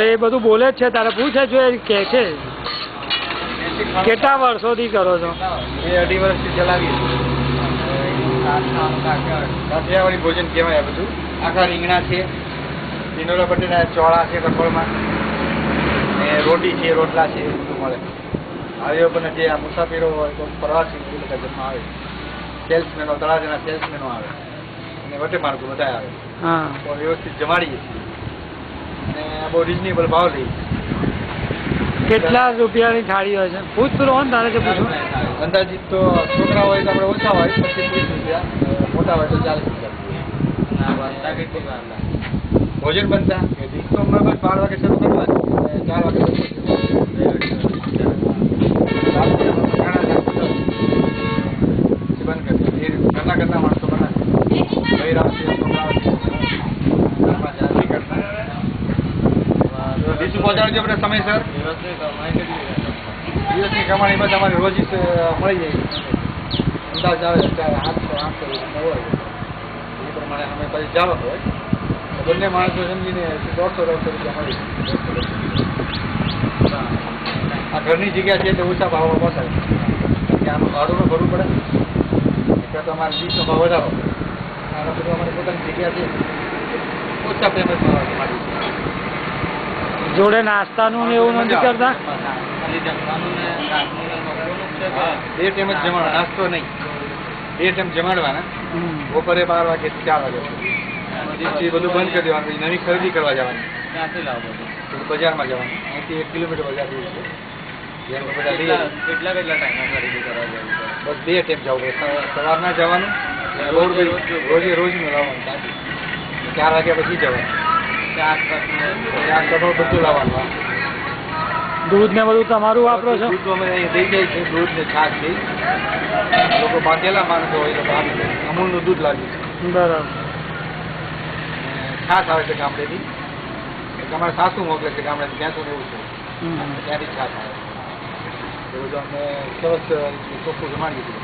એ બધું બોલે જ છે, તારે પૂછે જો એ કે છે કેટલા વર્ષોથી કરો છો? 2-2.5 વર્ષથી ચલાવીએ કાઠિયાવાડી ભોજન કહેવાય આ બધું. આખા રીંગણા છે, ડીનોરા બટેટા ચોળા છે કઠોળમાં, ને રોટી છે, રોટલા છે, એ બધું મળે. આવ્યો પણ જે આ મુસાફરો હોય તો પ્રવાસી એ બધા જમવા આવે, સેલ્સમેનો તળાજાના સેલ્સમેનો આવે અને વટે માર્ગો બધા આવે. હા, તો વ્યવસ્થિત જમાડીએ છીએ અને બહુ રિઝનેબલ ભાવ લઈએ. કેટલા રૂપિયાની થાળી હોય છે? પૂછતું રહો ને તારે જે પૂછવું. અંદાજિત તો છોકરા હોય તો આપણે ઓછા હોય 25-30 રૂપિયા, મોટા હોય તો 40 રૂપિયા. ભોજન બનતા તો અમે બસ 12 વાગે શરૂ કરવાનું, 4 વાગે બંધ કરી ઘરના માણસો બનાવે. ડીશું પહોંચાડજો આપણે સમયસર. દિવસની કમાણી બસ અમારી રોજી મળી જાય. અંદાજ આવે ત્યારે 800 હોય એ પ્રમાણે અમે પછી જવા હોય બંને માણસો સમજીને 150 રૂપિયા મળી. આ ઘરની જગ્યા છે એટલે ઓછા ભાવમાં પોસાય કે આનું ભાડું ભરવું પડે એટલે તો અમારે ડીશનો ભાવ વધારો. આના બધું અમારી પોતાની જગ્યા છે, ઓછા પેમેન્ટમાં મારી જોડે નાસ્તાનું ને એવું નથી કરતા? 2 ટાઈમ જ જમાડવા, નાસ્તો નહીં. 2 ટાઈમ જમાડવાના. બપોરે 12 વાગ્યાથી 4 વાગ્યા પછી બધું બંધ કરી દેવાનું. નવી ખરીદી કરવા જવાની, બજારમાં જવાનું. અહીંથી 1 કિલોમીટર બજાર જેવું છે. કેટલા ટાઈમમાં ખરીદી કરવા જવું? બસ 2 ટાઈમ જવું પડે. સવારના જવાનું, રોજનું લાવવાનું. 4 વાગ્યા પછી જવાનું. 4 કઠોળ બધું લાવવાનું. દૂધ ને બધું તમારું વાપરો છો? દૂધ અમે અહીં દઈ જાય છે, દૂધ ને છાશ છે. લોકો બાંધેલા માણસો હોય લોકો આપી દે. અમૂલનું દૂધ લાગ્યું છે. બરાબર. છાશ આવે છે ગામડેથી. અમારે સાસુ મોકલે છે ગામડેથી, ત્યાં સુધી એવું છે. ત્યાંથી છાશ આવે એ બધું અમે સરસ ચોખ્ખું જમાડીએ છીએ.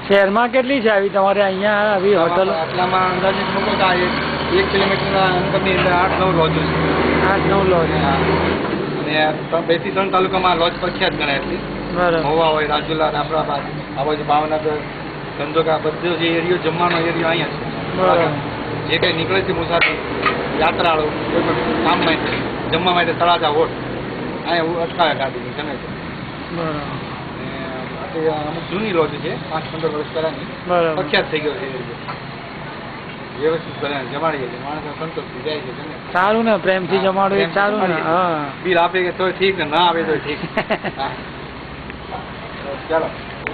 શહેરમાં કેટલી છે આવી તમારે અહીંયા આવી હોટલો? આટલામાં અંદાજિત મૂકો તો 1 કિલોમીટરના અંતરની અંદર 8-9 લોજો છે. 8-9 લોજ. અને 2-3 તાલુકામાં લોજ પ્રખ્યાત ગણાય છે. મહુવા હોય, રાજુલા, રામરાબાદ, આ બાજુ ભાવનગર, ધંધોકા, બધો જે એરિયો જમવાનો એરિયો અહીંયા છે. જે કંઈ નીકળે છે મુસાફર યાત્રાળુ કોઈ પણ કામ માટે જમવા માટે તળાજા હોટ અહીંયા અટકાવે ગાડી જમે છે. અમુક જૂની લોજ છે, 5-15 વર્ષ પહેલાની, પ્રખ્યાત થઈ ગયો છે. વ્યવસ્થિત જમાડીએ છીએ, માણસો સંતોષથી જાય છે. સારું ને, પ્રેમથી જમાડો એ સારું ને. હા, બિલ આપે કે તો ઠીક, ને ના આવે તો ઠીક. ચાલો.